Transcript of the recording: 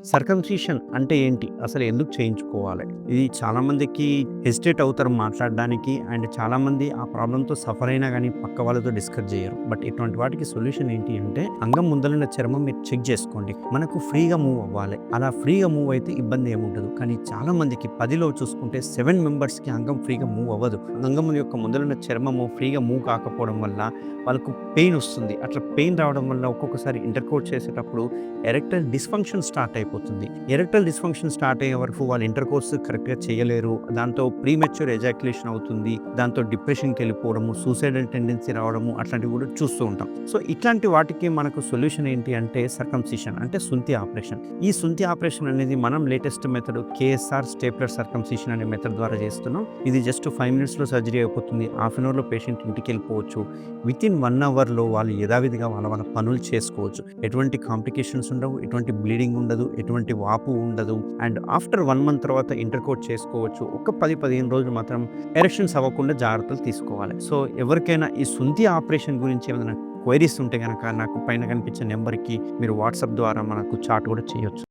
Circumcision అంటే ఏంటి? అసలు ఎందుకు చేయించుకోవాలి? ఇది చాలామందికి హెసిటేట్ అవుతారు మాట్లాడడానికి. అండ్ చాలామంది ఆ ప్రాబ్లమ్‌తో సఫర్ అయినా గానీ పక్క వాళ్ళతో డిస్కస్ జేయరు. బట్ ఇటువంటి వాటికి సొల్యూషన్ ఏంటి అంటే అంగం ముందలున్న చర్మం మీరు చెక్ జేసుకోండి. మనకు ఫ్రీగా మూవ్ అవ్వాలి. అలా ఫ్రీగా మూవ్ అయితే ఇబ్బంది ఏముండదు. కానీ చాలామందికి 10లో చూసుకుంటే 7 మెంబర్స్‌కి అంగం ఫ్రీగా మూవ్ అవ్వదు. అంగం యొక్క ముందలున్న చర్మము ఫ్రీగా మూవ్ కాకపోవడం వల్ల వాళ్ళకు పెయిన్ వస్తుంది. అట్లా పెయిన్ రావడం వల్ల ఒక్కొక్కసారి ఇంటర్‌కోర్స్ చేసేటప్పుడు ఎరెక్టైల్ డిస్‌ఫంక్షన్ స్టార్ట్ అయిపోతుంది. ఎరెక్టైల్ డిస్‌ఫంక్షన్ స్టార్ట్ అయ్యే వరకు వాళ్ళు ఇంటర్‌కోర్స్ కరెక్ట్‌గా చేయలేరు. దాంతో ప్రీమెచ్యూర్ ఎజాక్యులేషన్ అవుతుంది. దాంతో డిప్రెషన్‌కెళ్ళిపోవడము, సూసైడల్ టెండెన్సీ రావడము అట్లాంటివి కూడా చూస్తూ ఉంటాం. సో, ఇట్లాంటి వాటికి మనకు సొల్యూషన్ ఏంటి అంటే సర్కంసిషన్ అంటే సుంతి ఆపరేషన్. ఈ సుంతి ఆపరేషన్ అనేది మనం latest method KSR stapler circumcision అనే మెథడ్ ద్వారా చేస్తున్నాం. ఇది జస్ట్ 5 మినిట్స్‌లో సర్జరీ అయిపోతుంది. హాఫ్ అన్ అవర్‌లో పేషెంట్ ఇంటికెళ్ళిపోవచ్చు. వితిన్ 1 అవర్‌లో వాళ్ళు యథావిధిగా వాళ్ళ పనులు చేసుకోవచ్చు. ఎటువంటి కాంప్లికేషన్స్ ఉండవు. ఎటువంటి బ్లీడింగ్ ఉండదు. ఎటువంటి వాపు ఉండదు. అండ్ ఆఫ్టర్ 1 మంత్ తర్వాత ఇంటర్‌కోర్స్ చేసుకోవచ్చు. ఒక 10, 15 రోజులు మాత్రం ఎరెక్షన్స్ అవ్వకుండా జాగ్రత్తలు తీసుకోవాలి. సో, ఎవరికైనా ఈ సుంతి ఆపరేషన్ గురించి ఏమైనా క్వైరీస్ ఉంటే గనక నాకు పైన కనిపించే నంబర్‌కి మీరు వాట్సాప్ ద్వారా మనకు చాట్ కూడా చేయొచ్చు.